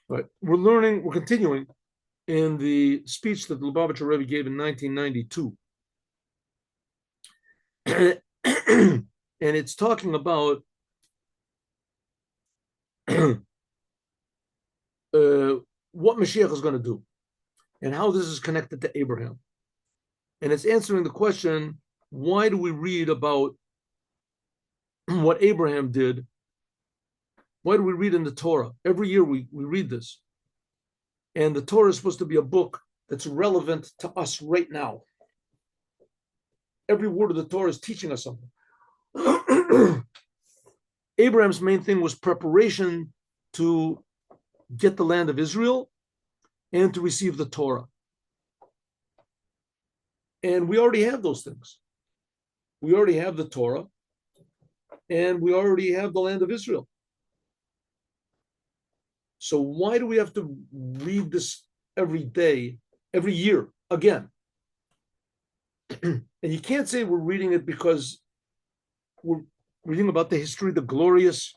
Right. We're continuing in the speech that the Lubavitcher Rebbe gave in 1992. And it's talking about what Moshiach is going to do and how this is connected to Abraham. And it's answering the question, why do we read about what Abraham did? Why do we read in the Torah? Every year we read this. And the Torah is supposed to be a book that's relevant to us right now. Every word of the Torah is teaching us something. Abraham's main thing was preparation to get the land of Israel and to receive the Torah. And we already have those things. We already have the Torah, and we already have the land of Israel. So why do we have to read this every day, every year, again? And you can't say we're reading it because we're reading about the history, the glorious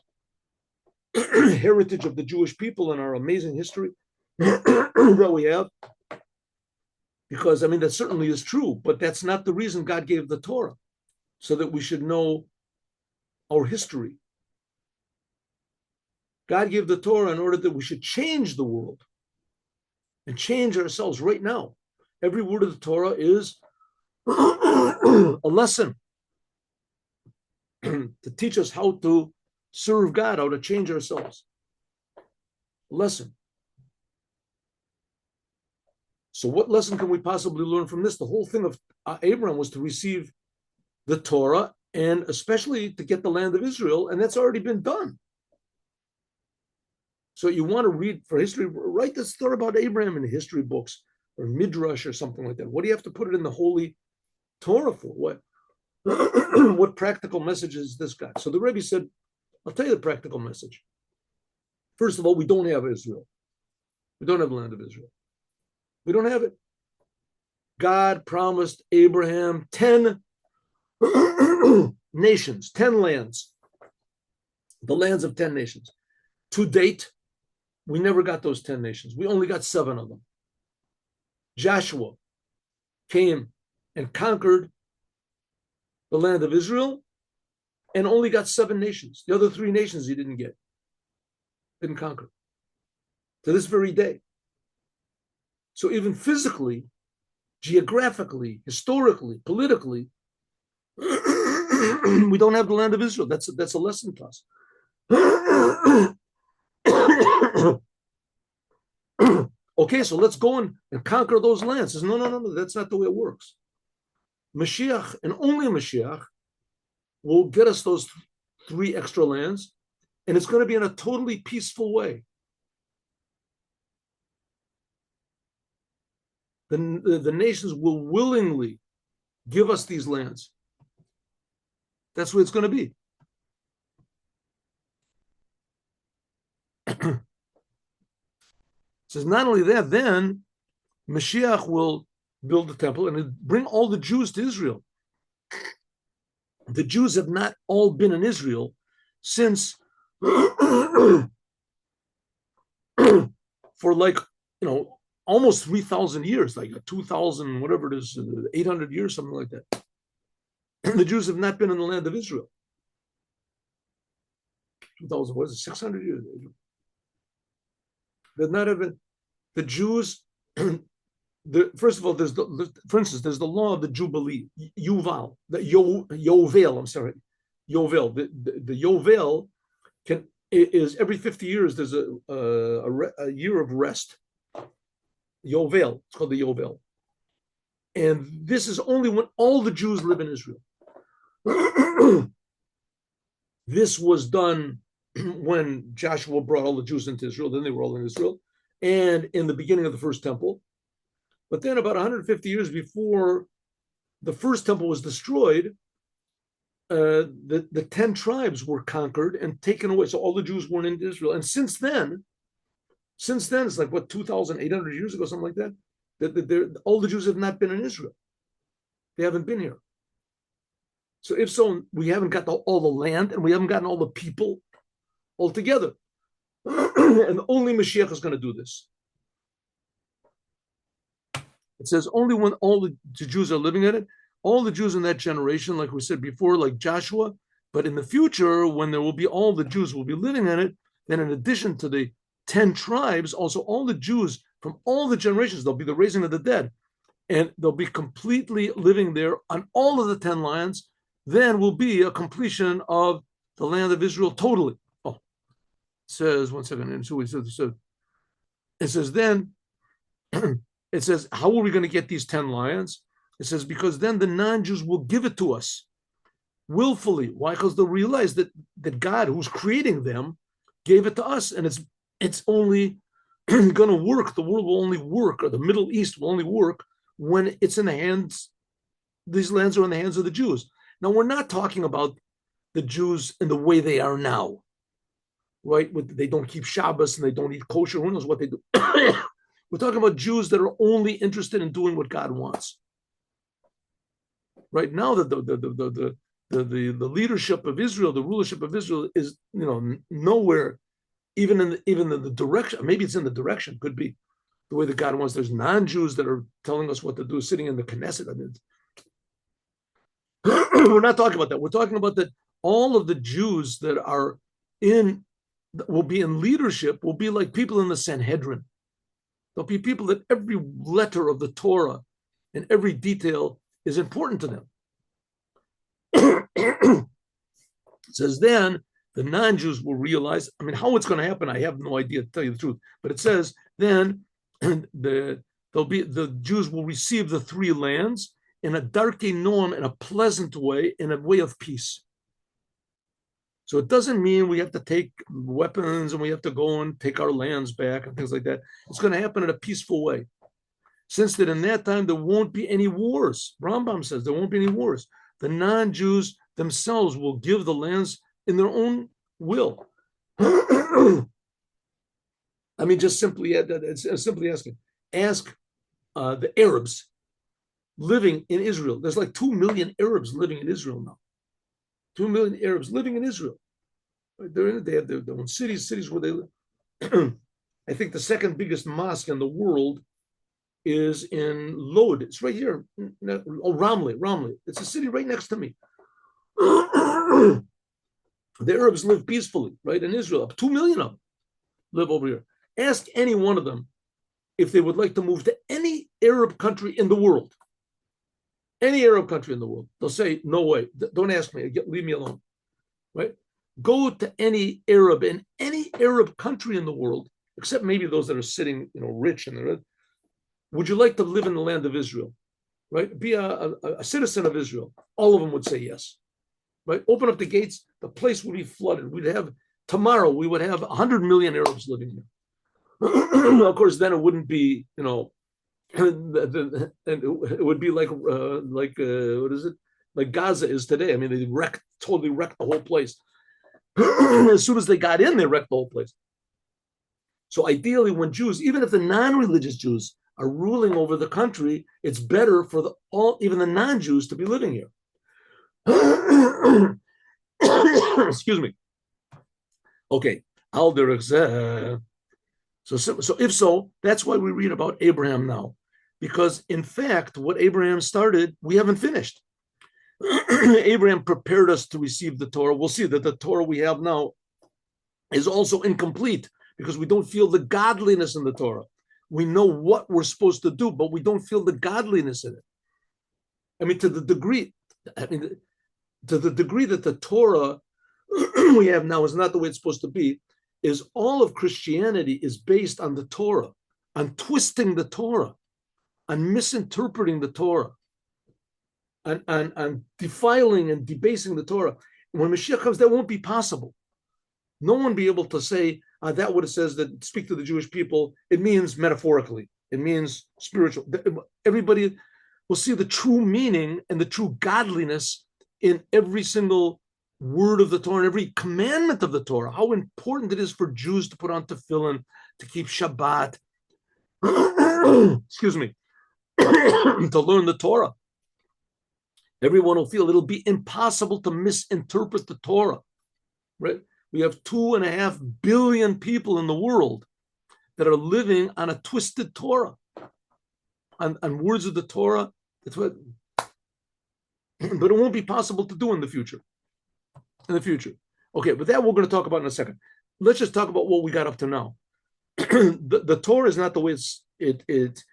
heritage of the Jewish people and our amazing history that we have. Because, I mean, that certainly is true, but that's not the reason God gave the Torah, so that we should know our history. God gave the Torah in order that we should change the world and change ourselves right now. Every word of the Torah is a lesson to teach us how to serve God, how to change ourselves. A lesson. So what lesson can we possibly learn from this? The whole thing of Abraham was to receive the Torah and especially to get the land of Israel, and that's already been done. So you want to read for history, write this story about Abraham in the history books or Midrash or something like that. What do you have to put it in the Holy Torah for? What? What practical message is this got? So the Rebbe said, I'll tell you the practical message. First of all, we don't have Israel. We don't have the land of Israel. We don't have it. God promised Abraham 10 nations, 10 lands, the lands of 10 nations. To date, we never got those 10 nations. We only got 7 of them. Joshua came and conquered the land of Israel and only got 7 nations. The other 3 nations he didn't get, didn't conquer. To this very day. So even physically, geographically, historically, politically, we don't have the land of Israel. That's a lesson to us. Okay, so let's go and conquer those lands. Says, no, that's not the way it works. Moshiach, and only Moshiach, will get us those 3 extra lands, and it's going to be in a totally peaceful way. The nations will willingly give us these lands. That's what it's going to be. It says not only that, then Mashiach will build the temple and bring all the Jews to Israel. The Jews have not all been in Israel since for like, almost 3,000 years, like 2,000, whatever it is, 800 years, something like that. The Jews have not been in the land of Israel. 2,000, what is it, 600 years? They've not even, the Jews, first of all, for instance, there's the law of the Jubilee, Yovel, Yovel. The Yovel is every 50 years, there's a year of rest. Yovel, it's called the Yovel. And this is only when all the Jews live in Israel. This was done when Joshua brought all the Jews into Israel, then they were all in Israel, and in the beginning of the first temple. But then about 150 years before the first temple was destroyed, the 10 tribes were conquered and taken away. So all the Jews weren't in Israel. And since then, it's like, 2,800 years ago, something like that, all the Jews have not been in Israel. They haven't been here. So if so, we haven't got all the land and we haven't gotten all the people all together. And only Moshiach is going to do this. It says only when all the Jews are living in it, all the Jews in that generation, like we said before, like Joshua, but in the future, when there will be all the Jews will be living in it, then in addition to the 10 tribes, also all the Jews from all the generations, there'll be the raising of the dead, and they'll be completely living there on all of the 10 lands. Then will be a completion of the land of Israel totally. Oh, it says, one second, and so it says then, it says, how are we going to get these 10 lions? It says, because then the non-Jews will give it to us willfully. Why? Because they'll realize that God, who's creating them, gave it to us, and it's only going to work. The world will only work, or the Middle East will only work when it's in the hands, these lands are in the hands of the Jews. Now, we're not talking about the Jews in the way they are now, right? They don't keep Shabbos and they don't eat kosher. Who knows what they do? We're talking about Jews that are only interested in doing what God wants. Right now, the leadership of Israel, the rulership of Israel is, nowhere, even in the direction. Maybe it's in the direction. Could be the way that God wants. There's non-Jews that are telling us what to do, sitting in the Knesset. I mean, we're not talking about that. We're talking about that all of the Jews that will be in leadership will be like people in the Sanhedrin. There'll be people that every letter of the Torah and every detail is important to them. It says then the non-Jews will realize, I mean, how it's going to happen, I have no idea, to tell you the truth. But it says then the Jews will receive the 3 lands in a darkei noam, in a pleasant way, in a way of peace. So it doesn't mean we have to take weapons and we have to go and take our lands back and things like that. It's going to happen in a peaceful way. Since that in that time, there won't be any wars. Rambam says there won't be any wars. The non-Jews themselves will give the lands in their own will. I mean, just simply asking. Ask the Arabs living in Israel. There's like 2 million Arabs living in Israel now. 2 million Arabs living in Israel. They have their own cities where they live. I think the second biggest mosque in the world is in Lod. It's right here. Oh, Ramleh. It's a city right next to me. The Arabs live peacefully, right, in Israel. 2 million of them live over here. Ask any one of them if they would like to move to any Arab country in the world. Any Arab country in the world. They'll say, no way. Don't ask me. Leave me alone. Right? Go to any Arab in any Arab country in the world, except maybe those that are sitting, rich and they're. Would you like to live in the land of Israel? Right? Be a citizen of Israel. All of them would say yes. Right? Open up the gates. The place would be flooded. Tomorrow we would have 100 million Arabs living here. Of course, then it wouldn't be, and it would be like what is it? Like Gaza is today. I mean, they totally wrecked the whole place. As soon as they got in, they wrecked the whole place. So ideally, when Jews, even if the non-religious Jews are ruling over the country, it's better for even the non-Jews to be living here. Excuse me. Okay. So if so, that's why we read about Abraham now. Because in fact, what Abraham started, we haven't finished. Abraham prepared us to receive the Torah. We'll see that the Torah we have now is also incomplete because we don't feel the godliness in the Torah. We know what we're supposed to do, but we don't feel the godliness in it. I mean, to the degree that the Torah we have now is not the way it's supposed to be, is all of Christianity is based on the Torah, on twisting the Torah, on misinterpreting the Torah, on defiling and debasing the Torah. When Moshiach comes, that won't be possible. No one will be able to say that what it says that speak to the Jewish people, it means metaphorically, it means spiritual. Everybody will see the true meaning and the true godliness in every single word of the Torah and every commandment of the Torah, how important it is for Jews to put on tefillin, to keep Shabbat, excuse me, to learn the Torah. Everyone will feel it'll be impossible to misinterpret the Torah, right? We have 2.5 billion people in the world that are living on a twisted Torah, on words of the Torah. That's what, but it won't be possible to do in the future. In the future. Okay, but that we're going to talk about in a second. Let's just talk about what we got up to now. the Torah is not the way it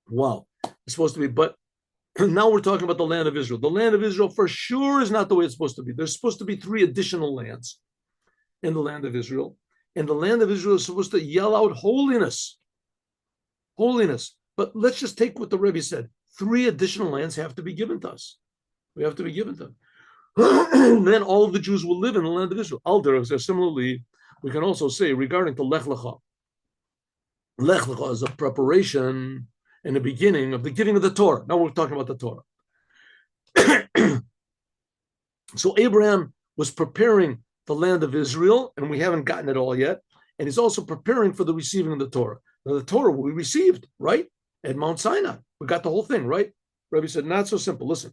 wow, it's supposed to be, but now we're talking about the land of Israel. The land of Israel for sure is not the way it's supposed to be. There's supposed to be 3 additional lands in the land of Israel. And the land of Israel is supposed to yell out holiness. Holiness. But let's just take what the Rebbe said. 3 additional lands have to be given to us. We have to be given to them. Then all of the Jews will live in the land of Israel. Similarly, we can also say regarding to Lech Lecha. Lech Lecha is a preparation in the beginning of the giving of the Torah. Now we're talking about the Torah. So Abraham was preparing the land of Israel, and we haven't gotten it all yet. And he's also preparing for the receiving of the Torah. Now the Torah we received, right? At Mount Sinai. We got the whole thing, right? Rebbe said, not so simple. Listen.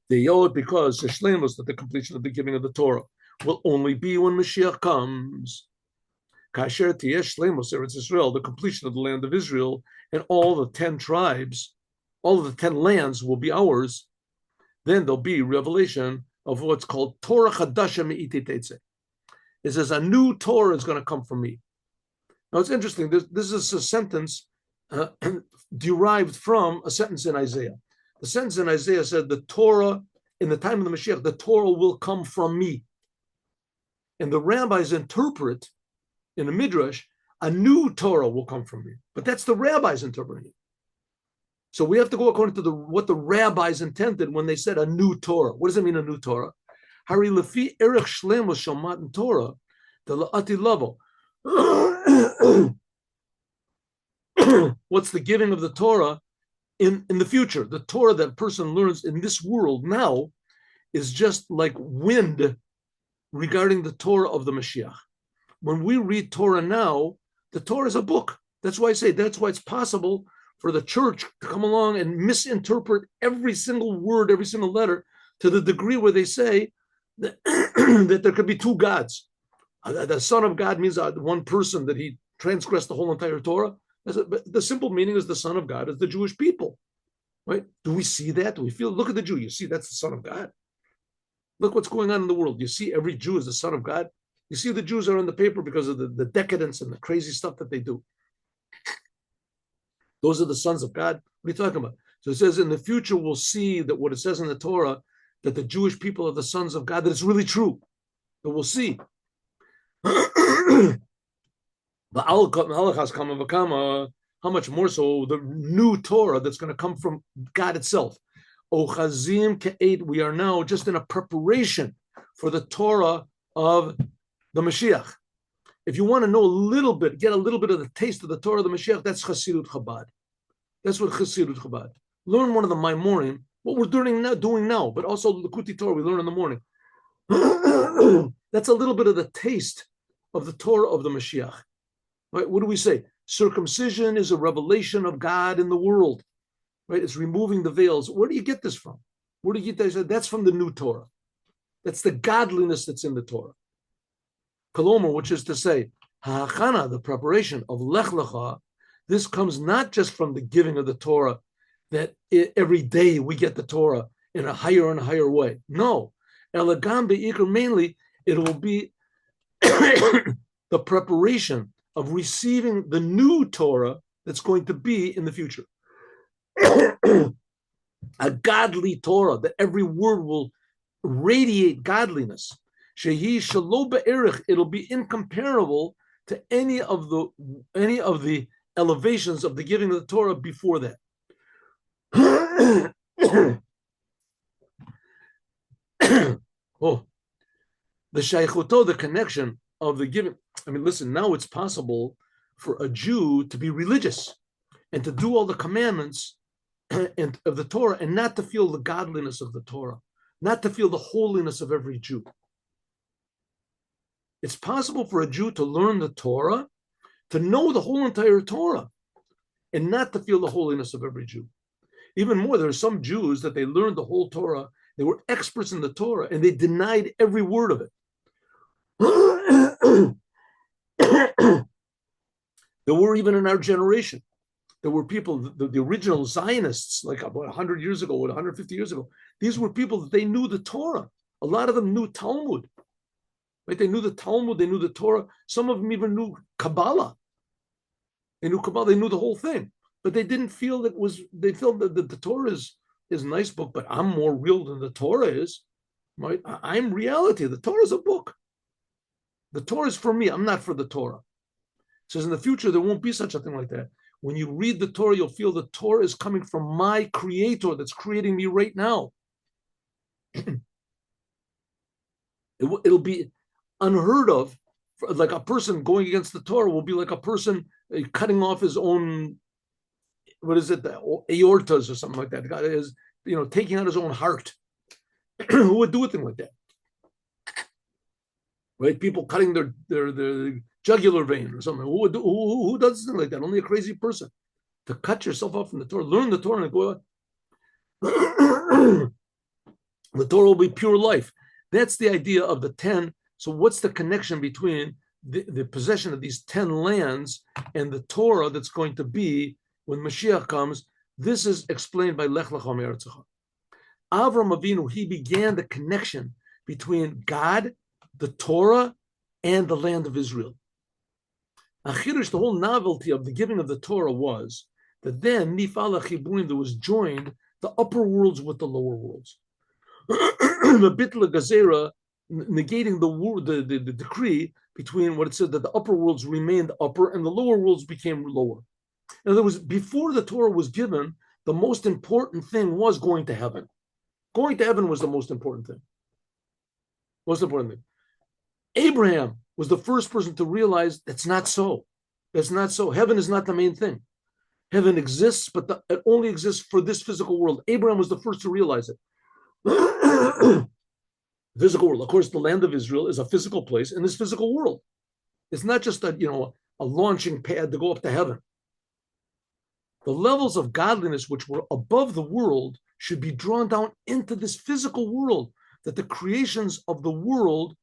The Yod, because the Shleimus, that the completion of the giving of the Torah will only be when Moshiach comes. Kasher Tiesh Shleimus Eretz Israel, the completion of the land of Israel, and all the 10 tribes, all of the 10 lands will be ours. Then there'll be revelation of what's called Torah Chadasha Me'iti Teitze. It says a new Torah is going to come from me. Now it's interesting. This is a sentence derived from a sentence in Isaiah. The sentence in Isaiah said, the Torah, in the time of the Mashiach, the Torah will come from me. And the rabbis interpret in the Midrash, a new Torah will come from me. But that's the rabbis interpreting it. So we have to go according to what the rabbis intended when they said a new Torah. What does it mean, a new Torah? Hari lefi erech shlemos shalmatan Torah, the la'ati lavo. What's the giving of the Torah in the future? The Torah that a person learns in this world now is just like wind regarding the Torah of the Mashiach. When we read Torah now, the Torah is a book. That's why I say that's why it's possible for the church to come along and misinterpret every single word, every single letter, to the degree where they say that, that there could be 2 gods. The Son of God means one person, that he transgressed the whole entire Torah. But the simple meaning is the Son of God is the Jewish people, right? Do we see that? Do we feel? Look at the Jew. You see, that's the Son of God. Look what's going on in the world. You see, every Jew is the Son of God. You see, the Jews are in the paper because of the decadence and the crazy stuff that they do. Those are the sons of God. What are you talking about? So it says in the future, we'll see that what it says in the Torah, that the Jewish people are the sons of God, that it's really true. But we'll see. How much more so the new Torah that's going to come from God itself. We are now just in a preparation for the Torah of the Mashiach. If you want to know a little bit, get a little bit of the taste of the Torah of the Mashiach, that's Chassidut Chabad. That's what Chassidut Chabad. Learn one of the Maimorim, what we're doing now, but also the Kuti Torah we learn in the morning. That's a little bit of the taste of the Torah of the Mashiach. Right? What do we say? Circumcision is a revelation of God in the world. Right? It's removing the veils. Where do you get this from? Where do you get that? That's from the new Torah. That's the godliness that's in the Torah. Kolomar, which is to say, ha'achana, the preparation of Lech Lecha, this comes not just from the giving of the Torah, that every day we get the Torah in a higher and higher way. No. Elagam be'ikr, mainly, it will be the preparation of receiving the new Torah that's going to be in the future. A godly Torah, that every word will radiate godliness. Shehi shalo be'erich, it'll be incomparable to any of the elevations of the giving of the Torah before that. The shaychuto, the connection of the giving. I mean, listen, now it's possible for a Jew to be religious and to do all the commandments and of the Torah and not to feel the godliness of the Torah, not to feel the holiness of every Jew. It's possible for a Jew to learn the Torah, to know the whole entire Torah, and not to feel the holiness of every Jew. Even more, there are some Jews that they learned the whole Torah, they were experts in the Torah, and they denied every word of it. There were even in our generation, there were people, the original Zionists, like about 100 years ago, 150 years ago, these were people that they knew the Torah. A lot of them knew Talmud. Right? They knew the Talmud, they knew the Torah. Some of them even knew Kabbalah. They knew Kabbalah, they knew the whole thing. But they didn't feel that they felt that the Torah is a nice book, but I'm more real than the Torah is. Right? I'm reality. The Torah is a book. The Torah is for me. I'm not for the Torah. It says in the future, there won't be such a thing like that. When you read the Torah, you'll feel the Torah is coming from my creator that's creating me right now. It'll be unheard of. Like a person going against the Torah will be like a person cutting off his own, what is it, the aortas or something like that. God is, taking out his own heart. Who would do a thing like that? Right? People cutting their jugular vein or something. Who does something like that? Only a crazy person. To cut yourself off from the Torah, learn the Torah and go out. The Torah will be pure life. That's the idea of the 10. So what's the connection between the possession of these 10 lands and the Torah that's going to be when Moshiach comes? This is explained by Lech Lecha Me'Eretzecha. Avram Avinu, he began the connection between God, the Torah, and the land of Israel. Achirish, the whole novelty of the giving of the Torah was that then Nifala Chiburim, there was joined the upper worlds with the lower worlds. The Bitla Gazera, negating the decree between what it said that the upper worlds remained upper and the lower worlds became lower. In other words, before the Torah was given, the most important thing was going to heaven. Going to heaven was the most important thing. Most important thing. Abraham was the first person to realize that's not so. That's not so. Heaven is not the main thing. Heaven exists, but it only exists for this physical world. Abraham was the first to realize it. Physical world. Of course, the land of Israel is a physical place in this physical world. It's not just a launching pad to go up to heaven. The levels of godliness which were above the world should be drawn down into this physical world, that the creations of the world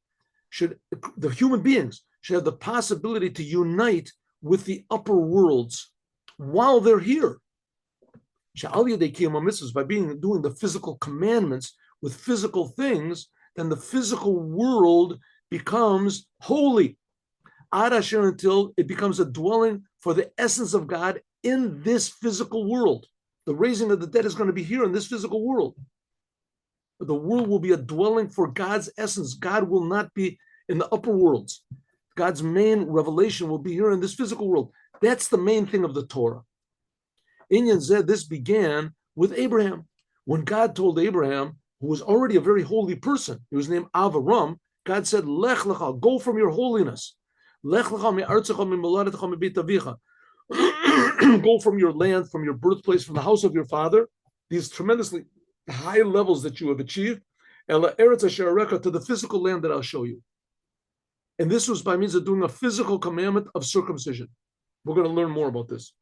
the human beings should have the possibility to unite with the upper worlds while they're here. By doing the physical commandments with physical things, then the physical world becomes holy. Until it becomes a dwelling for the essence of God in this physical world. The raising of the dead is going to be here in this physical world. The world will be a dwelling for God's essence. God will not be in the upper worlds. God's main revelation will be here in this physical world. That's the main thing of the Torah. Inyan said this began with Abraham. When God told Abraham, who was already a very holy person, he was named Avaram, God said, Lech lecha, go from your holiness. Lech lecha me'artzecha me'moladecha me'beit avicha. Go from your land, from your birthplace, from the house of your father, these tremendously high levels that you have achieved, ela eretz asher arecha, to the physical land that I'll show you. And this was by means of doing a physical commandment of circumcision. We're going to learn more about this.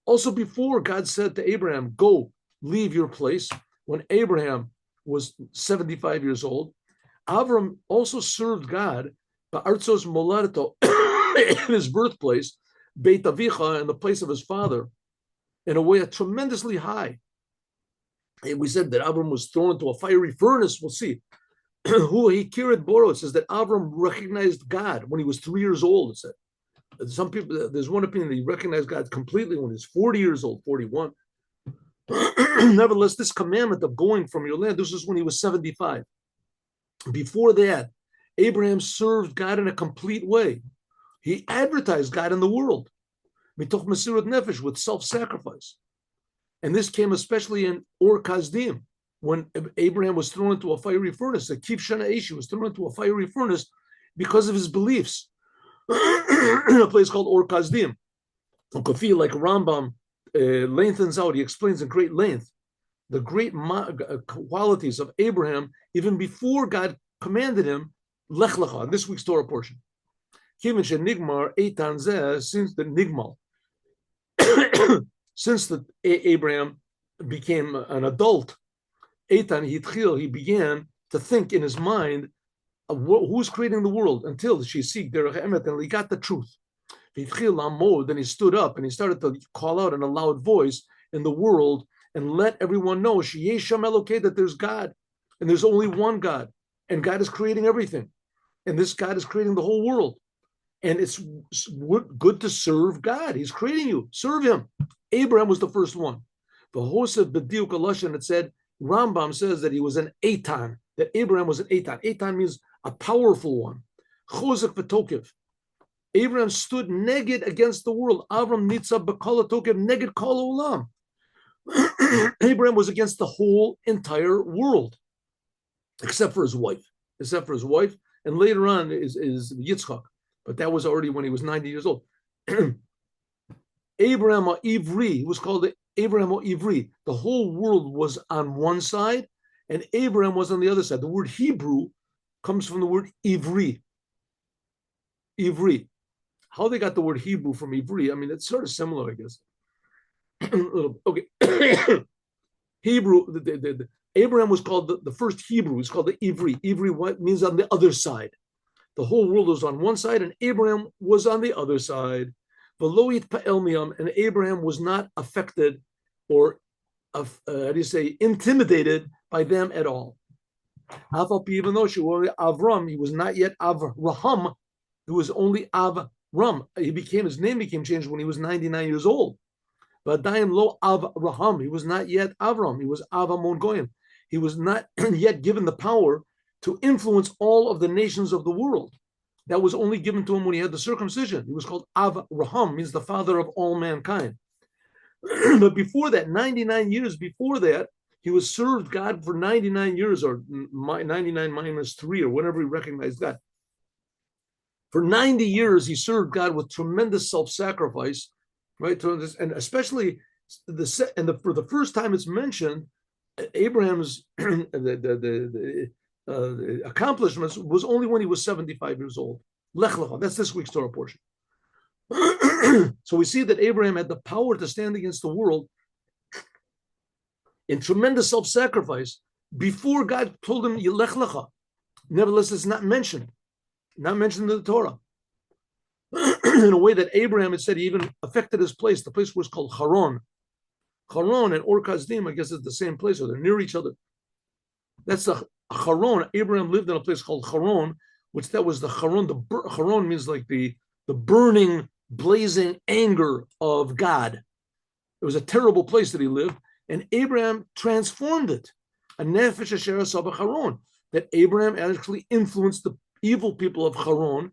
Also, before God said to Abraham, go, leave your place, when Abraham was 75 years old, Avram also served God, ba'artzos moladeto, in his birthplace, Beit Avicha, in the place of his father, in a way tremendously high. And we said that Avram was thrown into a fiery furnace. We'll see. Who he kirit boro. It says that Avram recognized God when he was 3 years old. It said some people. There's one opinion that he recognized God completely when he was 40 years old, 41. Nevertheless, this commandment of going from your land, this was when he was 75. Before that, Abraham served God in a complete way. He advertised God in the world, mitoch mesirut nefesh, with self-sacrifice. And this came especially in Or Kasdim, when Abraham was thrown into a fiery furnace. The Kif Shana Eishi was thrown into a fiery furnace because of his beliefs in a place called Or Kasdim. Kofi, like Rambam lengthens out, he explains in great length the great qualities of Abraham even before God commanded him, Lech Lecha, this week's Torah portion. Since the Nigmal, since Abraham became an adult, Eitan Hitchil, he began to think in his mind of who's creating the world until she seek derech emet, and he got the truth. Then he stood up and he started to call out in a loud voice in the world and let everyone know that there's God and there's only one God, and God is creating everything, and this God is creating the whole world, and it's good to serve God. He's creating you, serve Him. Abraham was the first one. The Hosef B'diuk Alashon, it said, Rambam says that he was an Eitan, that Abraham was an Eitan. Eitan means a powerful one. Chozek v'tokev. Abraham stood neged against the world. Avram nitzav b'kol tokev neged kol olam. Abraham was against the whole entire world, except for his wife. And later on is Yitzchak, but that was already when he was 90 years old. Abraham Ivri, he was called Abraham Ivri. The whole world was on one side, and Abraham was on the other side. The word Hebrew comes from the word Ivri. Ivri. How they got the word Hebrew from Ivri, I mean, it's sort of similar, I guess. Okay. Hebrew, Abraham was called the first Hebrew. It's called the Ivri. Ivri, what means on the other side. The whole world was on one side, and Abraham was on the other side. And Abraham was not affected or, intimidated by them at all. Even though Avram, he was not yet Avraham, he was only Avram. His name became changed when he was 99 years old. But Daim lo Avraham, he was not yet Avram, he was Avamon Goyim. He was not yet given the power to influence all of the nations of the world. That was only given to him when he had the circumcision. He was called Avraham, means the father of all mankind. But before that, 99 years before that, he was served God for 99 years, or 99 minus 3, or whatever he recognized God. For 90 years, he served God with tremendous self-sacrifice, right? And especially for the first time it's mentioned, Abraham's accomplishments was only when he was 75 years old. Lech lecha, that's this week's Torah portion. So we see that Abraham had the power to stand against the world in tremendous self-sacrifice before God told him, Lech lecha. Nevertheless, it's not mentioned in the Torah. In a way that Abraham had said he even affected his place. The place was called Haran. Haran and Ur Kasdim, I guess, is the same place, or they're near each other. That's the Haran. Abraham lived in a place called Haran, which that was the Haran. Haran means like the burning, blazing anger of God. It was a terrible place that he lived, and Abraham transformed it. A nefesh asher asah b'Haran, that Abraham actually influenced the evil people of Haran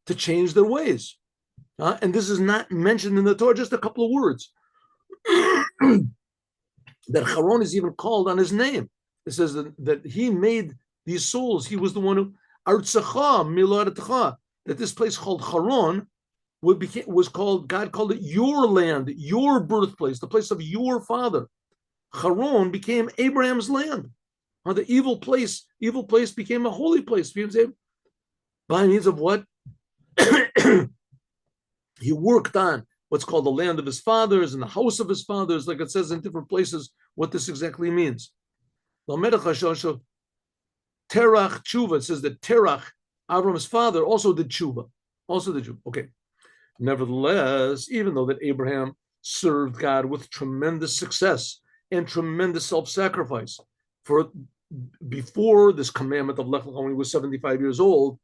to change their ways. And this is not mentioned in the Torah, just a couple of words. That Haran is even called on his name. It says that he made these souls. He was the one who, that this place called Haran was called, God called it your land, your birthplace, the place of your father. Haran became Abraham's land. The evil place became a holy place. By means of what? He worked on what's called the land of his fathers and the house of his fathers, like it says in different places what this exactly means. Terach tshuva, it says that Terach, Avram's father, also did tshuva. Okay. Nevertheless, even though that Abraham served God with tremendous success and tremendous self-sacrifice before this commandment of Lech Lecha when he was 75 years old,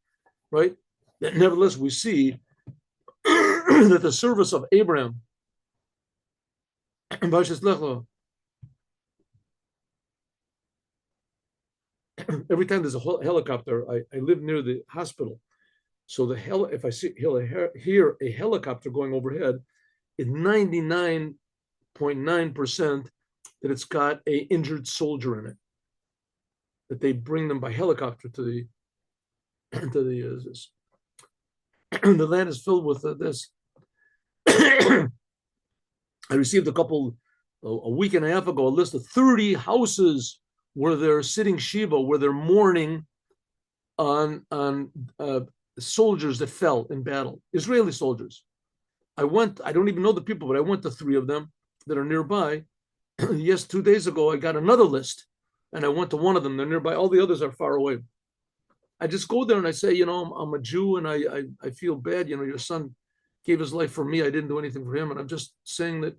right? Nevertheless, we see that the service of Abraham every time there's a helicopter, I live near the hospital, so if I hear a helicopter going overhead, it's 99.9% that it's got a injured soldier in it, that they bring them by helicopter to the the land is filled with this. I received a week and a half ago, a list of 30 houses where they're sitting Shiva, where they're mourning on soldiers that fell in battle, Israeli soldiers. I don't even know the people, but I went to 3 of them that are nearby. Yes, 2 days ago, I got another list and I went to one of them. They're nearby. All the others are far away. I just go there and I say, I'm a Jew and I feel bad. Your son gave his life for me. I didn't do anything for him. And I'm just saying that,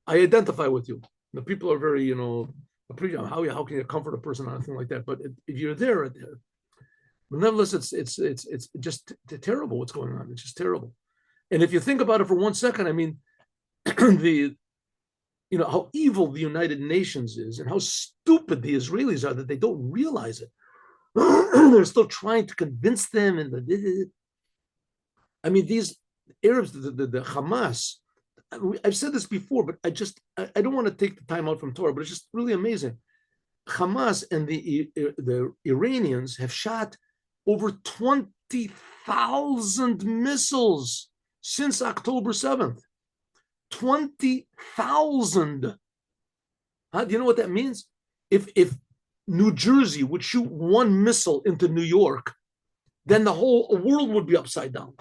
I identify with you. The people are very, appreciate how can you comfort a person or anything like that. But if you're there, but nevertheless, it's just terrible what's going on. It's just terrible. And if you think about it for 1 second, I mean, how evil the United Nations is and how stupid the Israelis are that they don't realize it. They're still trying to convince them. I mean, these Arabs, the Hamas, I've said this before, but I don't want to take the time out from Torah, but it's just really amazing. Hamas and the Iranians have shot over 20,000 missiles since October 7th. 20,000. Do you know what that means? If New Jersey would shoot 1 missile into New York, then the whole world would be upside down.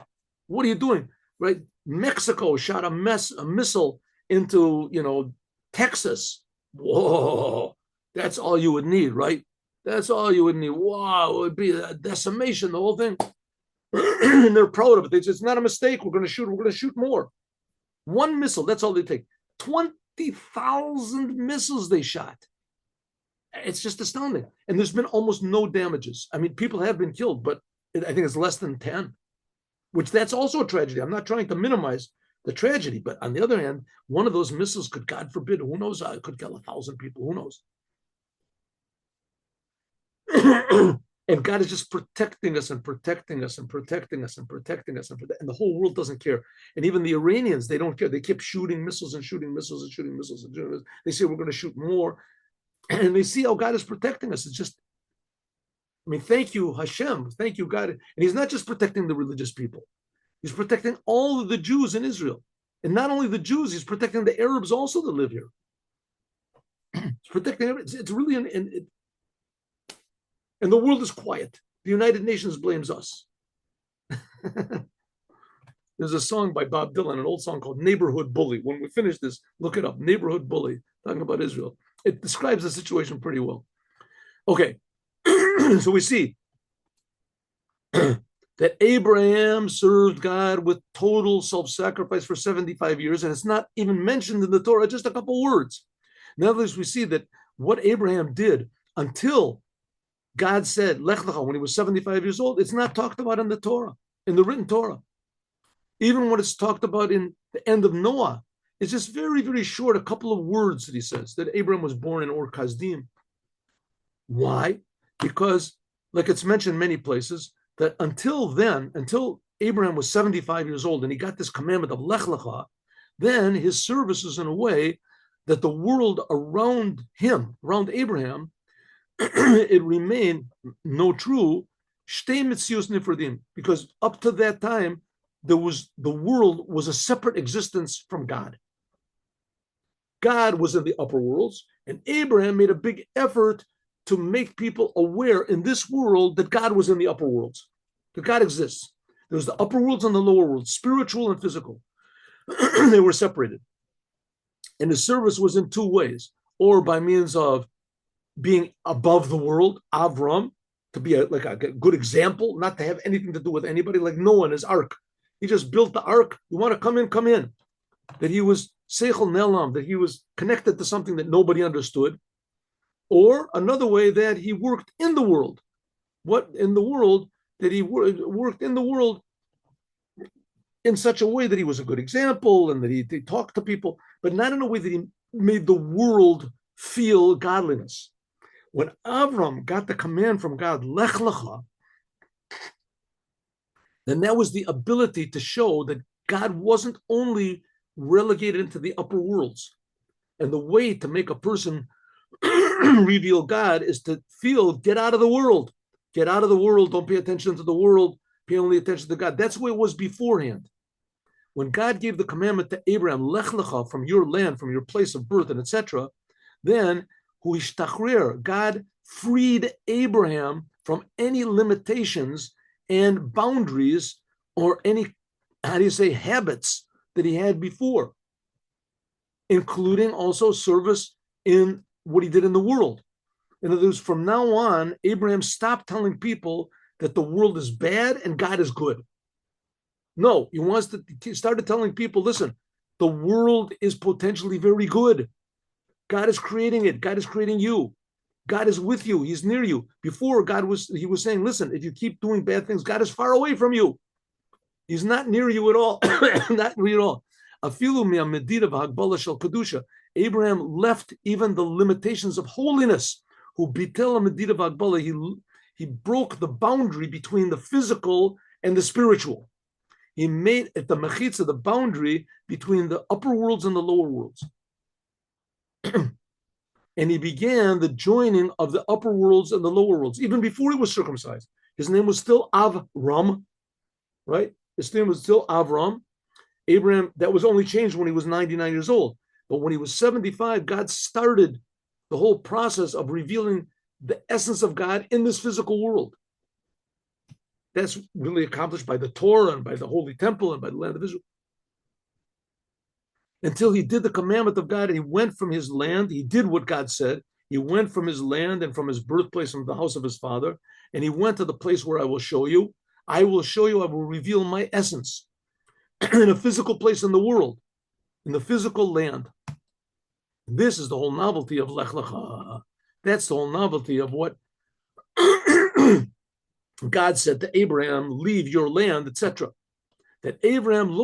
What are you doing? Right? Mexico shot a missile into, Texas. Whoa, that's all you would need, right? That's all you would need. Wow, it would be a decimation, the whole thing. And they're proud of it. They say, it's not a mistake. We're going to shoot more. 1 missile, that's all they take. 20,000 missiles they shot. It's just astounding. And there's been almost no damages. I mean, people have been killed, but I think it's less than 10, which that's also a tragedy. I'm not trying to minimize the tragedy, but on the other hand, one of those missiles could, God forbid, who knows, could kill 1,000 people, who knows? And God is just protecting us and protecting us and protecting us and protecting us. And the whole world doesn't care. And even the Iranians, they don't care. They keep shooting missiles and shooting missiles and shooting missiles. And shooting missiles. They say, we're going to shoot more. And they see how God is protecting us. It's just, thank you, Hashem. Thank you, God. And he's not just protecting the religious people. He's protecting all of the Jews in Israel. And not only the Jews, he's protecting the Arabs also that live here. He's protecting everything. It's really and the world is quiet. The United Nations blames us. There's a song by Bob Dylan, an old song called Neighborhood Bully. When we finish this, look it up. Neighborhood Bully, talking about Israel. It describes the situation pretty well. Okay, so we see that Abraham served God with total self-sacrifice for 75 years, and it's not even mentioned in the Torah, just a couple words. Nevertheless, we see that what Abraham did until God said, Lech Lecha, when he was 75 years old, it's not talked about in the Torah, in the written Torah. Even when it's talked about in the end of Noah, it's just very, very short, a couple of words that he says, that Abraham was born in Ur Kasdim. Why? Because, like it's mentioned many places, that until Abraham was 75 years old and he got this commandment of Lech Lecha, then his service is in a way that the world around him, around Abraham, it remained no true, shtei mitzios nifradim, because up to that time, the world was a separate existence from God. God was in the upper worlds, and Abraham made a big effort to make people aware in this world that God was in the upper worlds, that God exists. There's the upper worlds and the lower worlds, spiritual and physical. They were separated. And his service was in 2 ways, or by means of being above the world, Avram, to be like a good example, not to have anything to do with anybody, like Noah and his ark. He just built the ark. You want to come in, come in. That he was Seichel Nelam, that he was connected to something that nobody understood. Or another way, that he worked in the world. What in the world, that he worked in the world in such a way that he was a good example and that he talked to people, but not in a way that he made the world feel godliness. When Avram got the command from God, Lech Lecha, then that was the ability to show that God wasn't only relegated into the upper worlds. And the way to make a person reveal God is to feel, get out of the world. Get out of the world. Don't pay attention to the world. Pay only attention to God. That's the way it was beforehand. When God gave the commandment to Abraham, Lech Lecha, from your land, from your place of birth, and etc., then God freed Abraham from any limitations and boundaries or any how do you say, habits that he had before, including also service in what he did in the world. In other words, from now on, Abraham stopped telling people that the world is bad and God is good. No, he wants to started telling people, listen, the world is potentially very good. God is creating it. God is creating you. God is with you. He's near you. Before, he was saying, listen, if you keep doing bad things, God is far away from you. He's not near you at all. Not near you at all. Abraham left even the limitations of holiness. He broke the boundary between the physical and the spiritual. He made at the mechitza the boundary between the upper worlds and the lower worlds. And he began the joining of the upper worlds and the lower worlds, even before he was circumcised. His name was still Avram, right? His name was still Avram. Abraham, that was only changed when he was 99 years old. But when he was 75, God started the whole process of revealing the essence of God in this physical world. That's really accomplished by the Torah and by the Holy Temple and by the land of Israel. Until he did the commandment of God and he went from his land, he did what God said. He went from his land and from his birthplace, from the house of his father, and he went to the place where I will show you. I will show you, I will reveal my essence in a physical place in the world, in the physical land. This is the whole novelty of Lech Lecha. That's the whole novelty of what God said to Abraham, leave your land, etc. That Abraham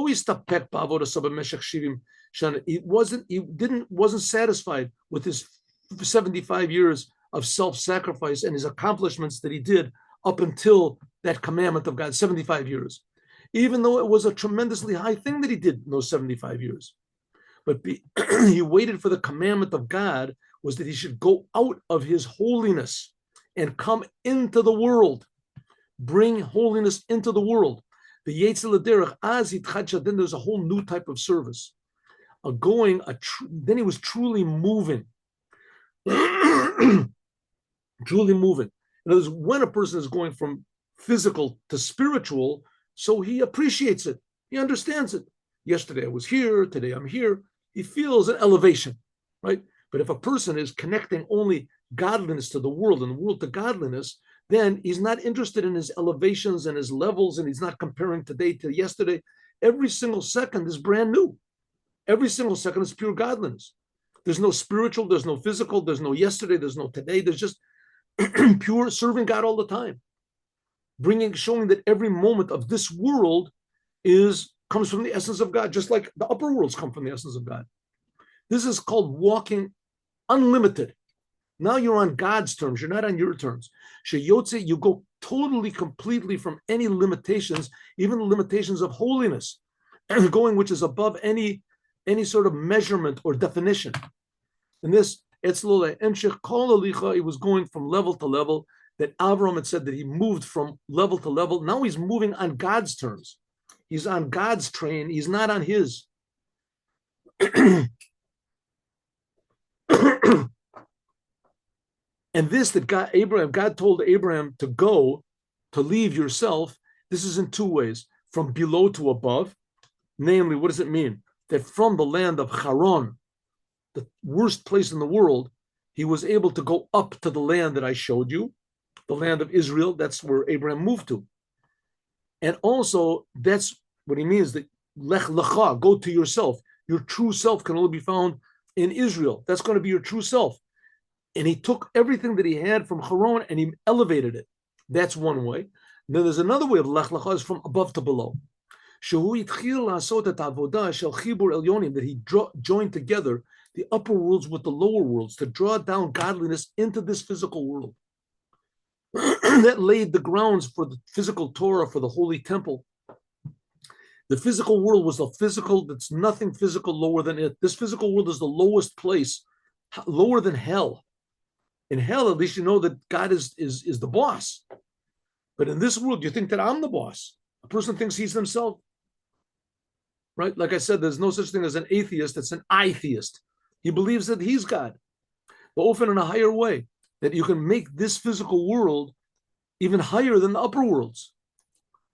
wasn't satisfied with his 75 years of self-sacrifice and his accomplishments that he did up until that commandment of God, 75 years. Even though it was a tremendously high thing that he did in those 75 years. But he waited for the commandment of God was that he should go out of his holiness and come into the world, bring holiness into the world. The Yetzel Derech Azit Chadsha, then there's a whole new type of service. Then he was truly moving. Truly moving. In other words, when a person is going from physical to spiritual, so he appreciates it. He understands it. Yesterday I was here, today I'm here. He feels an elevation, right? But if a person is connecting only godliness to the world and the world to godliness, then he's not interested in his elevations and his levels, and he's not comparing today to yesterday. Every single second is brand new. Every single second is pure godliness. There's no spiritual, there's no physical, there's no yesterday, there's no today. There's just pure serving God all the time. Showing that every moment of this world comes from the essence of God, just like the upper worlds come from the essence of God. This is called walking unlimited. Now you're on God's terms. You're not on your terms. Sheyotze, you go totally, completely from any limitations, even the limitations of holiness, going which is above any sort of measurement or definition. And this, it was going from level to level, that Avram had said that he moved from level to level. Now he's moving on God's terms. He's on God's train. He's not on his. And this that God told Abraham to go, to leave yourself, this is in two ways, from below to above. Namely, what does it mean? That from the land of Haran, the worst place in the world, he was able to go up to the land that I showed you, the land of Israel. That's where Abraham moved to. And also, that's what he means, that Lech Lecha, go to yourself. Your true self can only be found in Israel. That's going to be your true self. And he took everything that he had from Haran and he elevated it. That's one way. And then there's another way of Lech Lecha, is from above to below. That he joined together the upper worlds with the lower worlds to draw down godliness into this physical world. That laid the grounds for the physical Torah, for the holy temple. The physical world was the physical, that's nothing physical lower than it. This physical world is the lowest place, lower than hell. In hell, at least you know that God is the boss. But in this world, you think that I'm the boss. A person thinks he's himself. Right? Like I said, there's no such thing as an atheist. It's an I-theist. He believes that he's God. But often in a higher way, that you can make this physical world even higher than the upper worlds.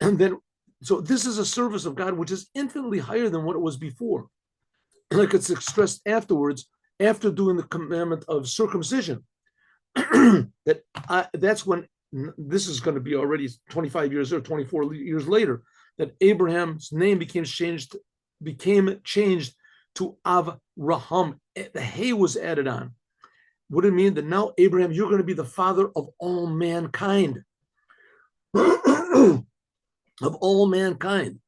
And then So this is a service of God which is infinitely higher than what it was before. Like it's expressed afterwards, after doing the commandment of circumcision. That's when this is going to be already 25 years or 24 years later, that Abraham's name became changed to Avraham. The hay was added on. What did it mean? That now, Abraham, you're going to be the father of all mankind. Of all mankind.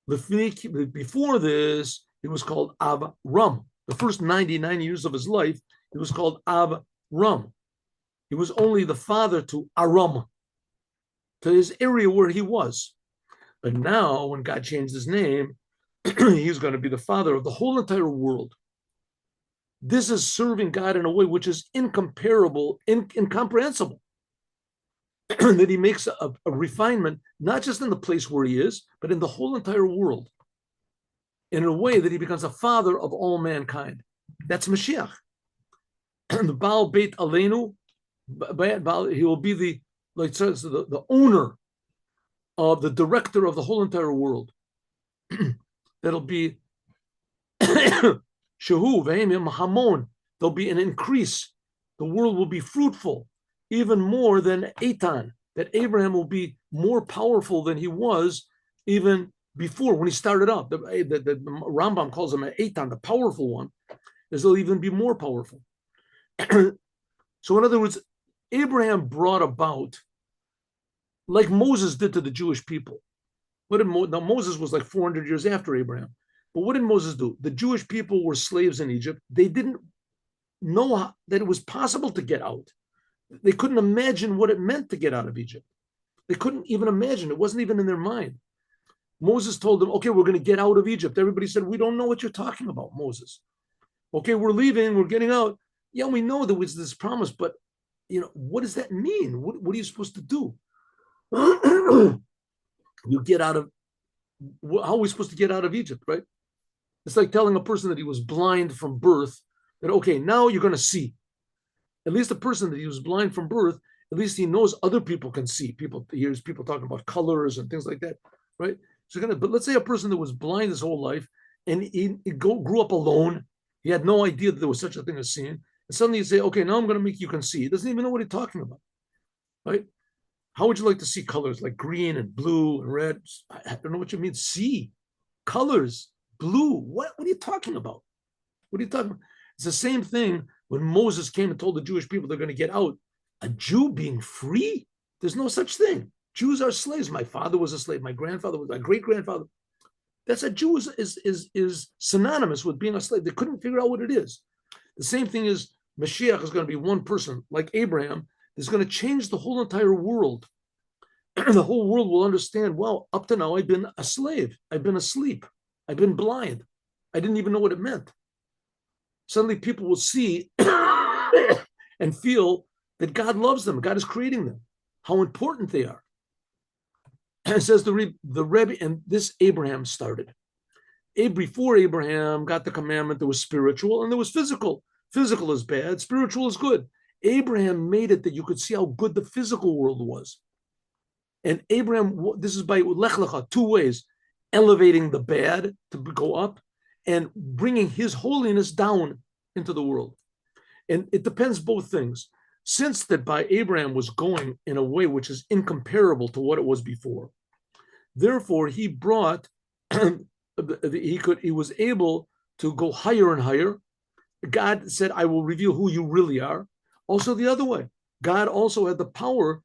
Before this, he was called Avram. The first 99 years of his life, he was called Avram. He was only the father to Aram, to his area where he was. But now, when God changed his name, he's going to be the father of the whole entire world. This is serving God in a way which is incomparable, incomprehensible. That he makes a refinement, not just in the place where he is, but in the whole entire world. In a way that he becomes a father of all mankind. That's Moshiach. The Baal Beit Aleinu, he will be the owner of the director of the whole entire world. That'll be Shehu Vehemim Hamon. There'll be an increase. The world will be fruitful, even more than Eitan. That Abraham will be more powerful than he was even before when he started up. The Rambam calls him an Eitan, the powerful one. He'll even be more powerful. So, in other words, Abraham brought about, like Moses did to the Jewish people. Now, Moses was like 400 years after Abraham. But what did Moses do? The Jewish people were slaves in Egypt. They didn't know that it was possible to get out. They couldn't imagine what it meant to get out of Egypt. They couldn't even imagine. It wasn't even in their mind. Moses told them, okay, we're going to get out of Egypt. Everybody said, we don't know what you're talking about, Moses. Okay, we're leaving. We're getting out. Yeah, we know there was this promise, but what does that mean? What are you supposed to do? You get out of, how are we supposed to get out of Egypt, right? It's like telling a person that he was blind from birth that, okay, now you're going to see. At least the person that he was blind from birth, at least he knows other people can see. He hears people talking about colors and things like that, right? But let's say a person that was blind his whole life and he grew up alone. He had no idea that there was such a thing as seeing. And suddenly you say, okay, now I'm going to make you can see. He doesn't even know what he's talking about, right? How would you like to see colors like green and blue and red? I don't know what you mean. See colors, blue. What are you talking about? What are you talking about? It's the same thing when Moses came and told the Jewish people they're going to get out. A Jew being free? There's no such thing. Jews are slaves. My father was a slave. My grandfather was, my great-grandfather. That's a Jew is synonymous with being a slave. They couldn't figure out what it is. The same thing is Moshiach is going to be one person like Abraham. Is going to change the whole entire world. The whole world will understand, well, up to now, I've been a slave. I've been asleep. I've been blind. I didn't even know what it meant. Suddenly people will see and feel that God loves them. God is creating them, how important they are. And it says the Rebbe, and this Abraham started. Before Abraham got the commandment, there was spiritual and there was physical. Physical is bad. Spiritual is good. Abraham made it that you could see how good the physical world was. And Abraham, this is by Lech Lecha, two ways, elevating the bad to go up and bringing his holiness down into the world. And it depends both things. Since that by Abraham was going in a way which is incomparable to what it was before, therefore he brought, he was able to go higher and higher. God said, I will reveal who you really are. Also the other way, God also had the power,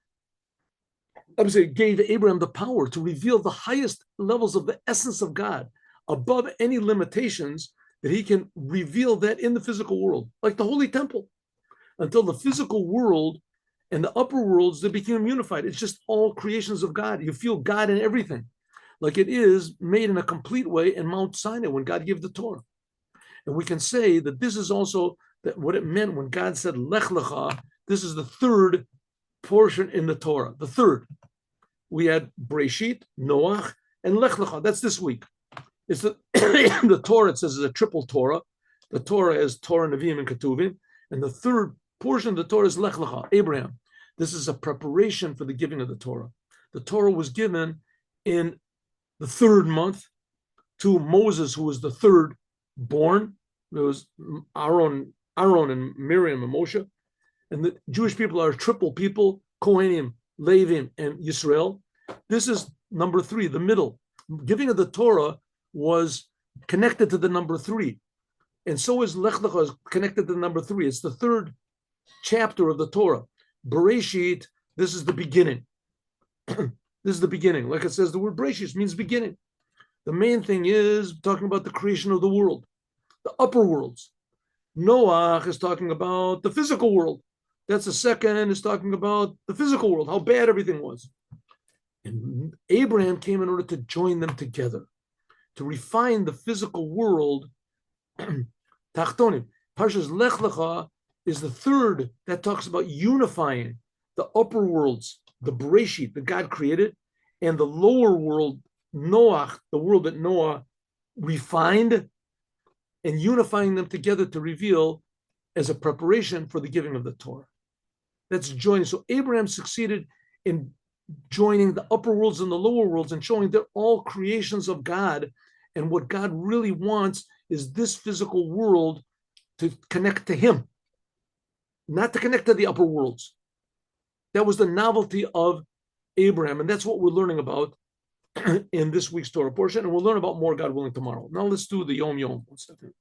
gave Abraham the power to reveal the highest levels of the essence of God above any limitations, that he can reveal that in the physical world, like the Holy Temple, until the physical world and the upper worlds, they became unified. It's just all creations of God. You feel God in everything, like it is made in a complete way in Mount Sinai when God gave the Torah. And we can say that this is also that what it meant when God said Lech Lecha. This is the third portion in the Torah. The third. We had Breshit, Noach, and Lech Lecha. That's this week. It's the Torah. It says is a triple Torah. The Torah is Torah, Nevi'im, and Ketuvim, and the third portion of the Torah is Lech Lecha, Abraham. This is a preparation for the giving of the Torah. The Torah was given in the third month to Moses, who was the third born. There was Aaron and Miriam and Moshe. And the Jewish people are triple people, Kohanim, Levim, and Yisrael. This is number 3, the middle. Giving of the Torah was connected to the number 3. And so is Lech Lecha is connected to the number 3. It's the third chapter of the Torah. Bereshit, this is the beginning. This is the beginning. Like it says, the word Bereshit means beginning. The main thing is talking about the creation of the world, the upper worlds. Noach is talking about the physical world. That's the second, is talking about the physical world, how bad everything was. And Abraham came in order to join them together, to refine the physical world. Tachtonim. Parshas Lech Lecha is the third that talks about unifying the upper worlds, the Bereshit that God created, and the lower world, Noach, the world that Noah refined, and unifying them together to reveal as a preparation for the giving of the Torah. That's joining. So Abraham succeeded in joining the upper worlds and the lower worlds and showing they're all creations of God. And what God really wants is this physical world to connect to him, not to connect to the upper worlds. That was the novelty of Abraham. And that's what we're learning about in this week's Torah portion. And we'll learn about more, God willing, tomorrow. Now let's do the Yom Yom. 1 second.